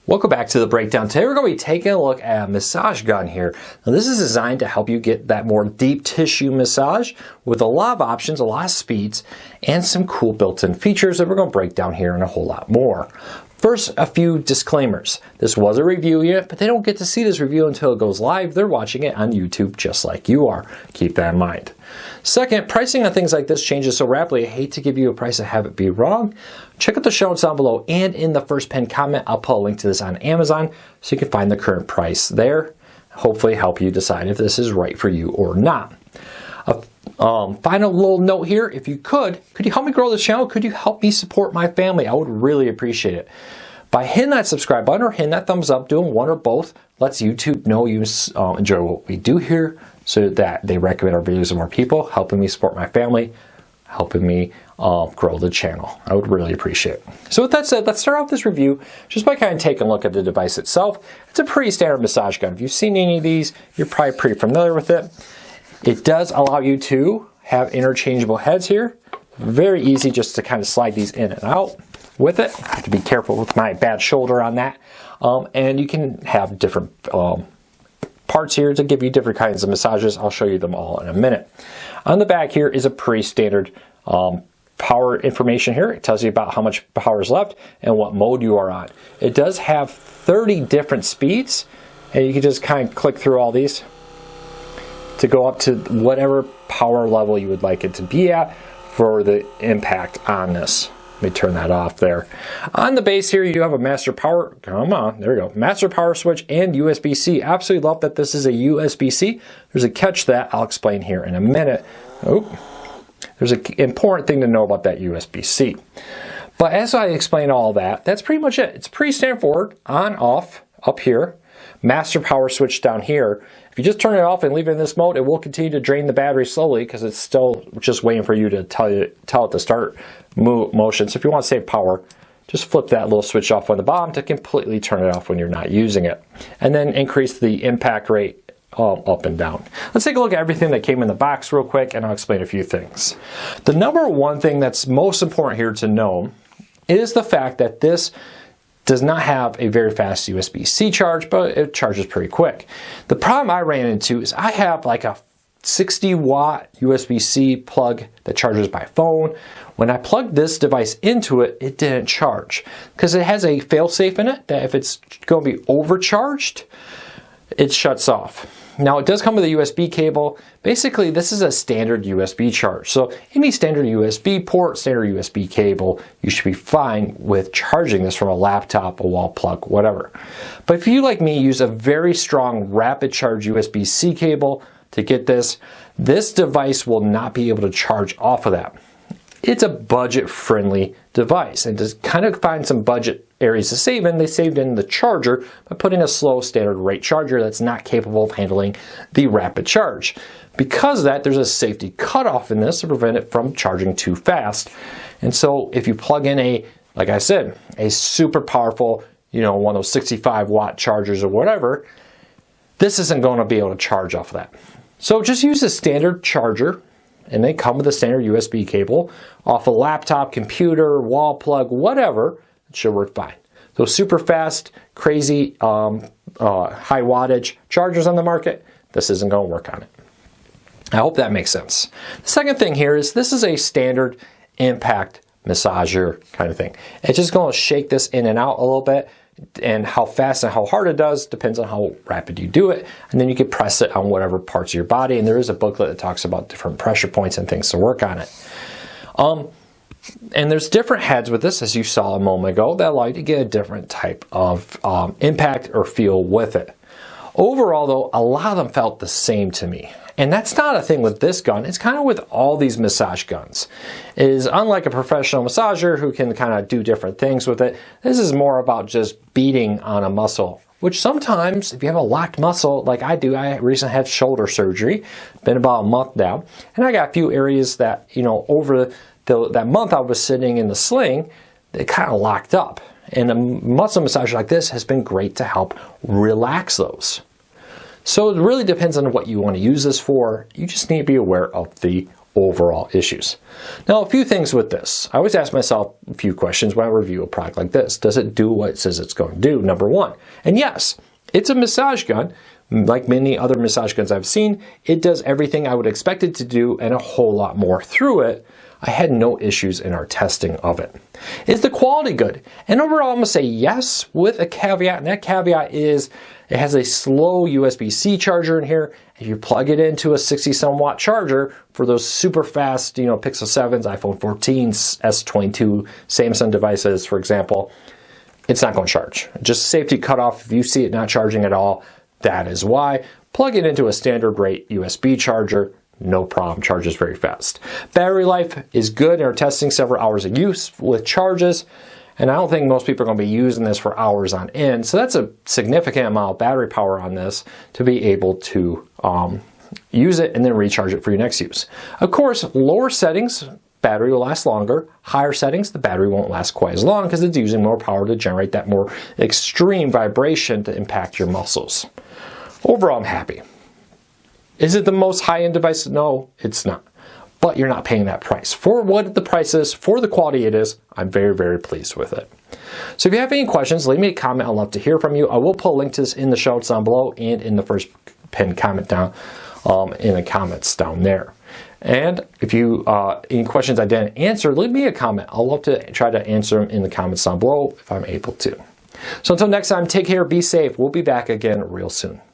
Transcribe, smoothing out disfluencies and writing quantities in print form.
Welcome back to the breakdown. Today we're going to be taking a look at a massage gun here. Now this is designed to help you get that more deep tissue massage with a lot of options, a lot of speeds, and some cool built-in features that we're going to break down here and a whole lot more. First, a few disclaimers. This was a review yet, but they don't get to see this review until it goes live. They're watching it on YouTube just like you are. Keep that in mind. Second, pricing on things like this changes so rapidly. I hate to give you a price and have it be wrong. Check out the show notes down below, and in the first pinned comment, I'll put a link to this on Amazon so you can find the current price there. Hopefully help you decide if this is right for you or not. Final little note here, if you could you help me grow this channel? Could you help me support my family? I would really appreciate it. By hitting that subscribe button or hitting that thumbs up, doing one or both lets YouTube know you enjoy what we do here so that they recommend our videos to more people, helping me support my family, helping me grow the channel. I would really appreciate it. So with that said, let's start off this review just by kind of taking a look at the device itself. It's a pretty standard massage gun. If you've seen any of these, you're probably pretty familiar with it. It does allow you to have interchangeable heads here. Very easy just to kind of slide these in and out with it. I have to be careful with my bad shoulder on that. And you can have different parts here to give you different kinds of massages. I'll show you them all in a minute. On the back here is a pretty standard power information here. It tells you about how much power is left and what mode you are on. It does have 30 different speeds, and you can just kind of click through all these to go up to whatever power level you would like it to be at for the impact on this. Let me turn that off there. On the base here, you do have a master power, come on, there we go, master power switch and USB-C. Absolutely love that this is a USB-C. There's a catch that I'll explain here in a minute. There's an important thing to know about that USB-C. But as I explain all that, that's pretty much it. It's pretty straightforward, on, off, up here. Master power switch down here. If you just turn it off and leave it in this mode, it will continue to drain the battery slowly because it's still just waiting for you to tell it to start motion. So if you want to save power, just flip that little switch off on the bottom to completely turn it off when you're not using it. And then increase the impact rate up and down. Let's take a look at everything that came in the box real quick, and I'll explain a few things. The number one thing that's most important here to know is the fact that this does not have a very fast USB-C charge, but it charges pretty quick. The problem I ran into is I have like a 60-watt USB-C plug that charges by phone. When I plugged this device into it, it didn't charge because it has a fail-safe in it that if it's going to be overcharged, it shuts off. Now it does come with a USB cable. Basically, this is a standard USB charge. So any standard USB port, standard USB cable, you should be fine with charging this from a laptop, a wall plug, whatever. But if you, like me, use a very strong rapid charge USB-C cable to get this, this device will not be able to charge off of that. It's a budget-friendly device, and to kind of find some budget areas to save in, they saved in the charger by putting a slow standard rate charger that's not capable of handling the rapid charge. Because of that, there's a safety cutoff in this to prevent it from charging too fast. And so if you plug in a, like I said, a super powerful, one of those 65-watt chargers or whatever, this isn't going to be able to charge off of that. So just use a standard charger, and they come with a standard USB cable off a laptop, computer, wall plug, whatever. It should work fine. Those super fast, crazy, high wattage chargers on the market, this isn't going to work on it. I hope that makes sense. The second thing here is this is a standard impact massager kind of thing. It's just going to shake this in and out a little bit, and how fast and how hard it does depends on how rapid you do it, and then you can press it on whatever parts of your body, and there is a booklet that talks about different pressure points and things to work on it. And there's different heads with this, as you saw a moment ago, that allow you to get a different type of impact or feel with it. Overall though, a lot of them felt the same to me. And that's not a thing with this gun, it's kind of with all these massage guns. It is unlike a professional massager who can kind of do different things with it. This is more about just beating on a muscle, which sometimes if you have a locked muscle like I do, I recently had shoulder surgery, been about a month now, and I got a few areas that, over that month I was sitting in the sling, they kind of locked up. And a muscle massager like this has been great to help relax those. So it really depends on what you want to use this for. You just need to be aware of the overall issues. Now, a few things with this. I always ask myself a few questions when I review a product like this. Does it do what it says it's going to do? Number one. And yes, it's a massage gun. Like many other massage guns I've seen, it does everything I would expect it to do and a whole lot more through it. I had no issues in our testing of it. Is the quality good? And overall, I'm going to say yes, with a caveat, and that caveat is it has a slow USB-C charger in here. If you plug it into a 60-some watt charger for those super fast, Pixel 7s, iPhone 14s, S22, Samsung devices, for example, it's not going to charge. Just safety cutoff, if you see it not charging at all, that is why. Plug it into a standard rate USB charger, no problem, charges very fast. Battery life is good in our testing, several hours of use with charges. And I don't think most people are going to be using this for hours on end. So that's a significant amount of battery power on this to be able to use it and then recharge it for your next use. Of course, lower settings, battery will last longer. Higher settings, the battery won't last quite as long because it's using more power to generate that more extreme vibration to impact your muscles. Overall, I'm happy. Is it the most high-end device? No, it's not. But you're not paying that price. For what the price is, for the quality it is, I'm very, very pleased with it. So if you have any questions, leave me a comment. I'd love to hear from you. I will put a link to this in the show notes down below and in the first pinned comment down in the comments down there. And if you any questions I didn't answer, leave me a comment. I'll love to try to answer them in the comments down below if I'm able to. So until next time, take care, be safe. We'll be back again real soon.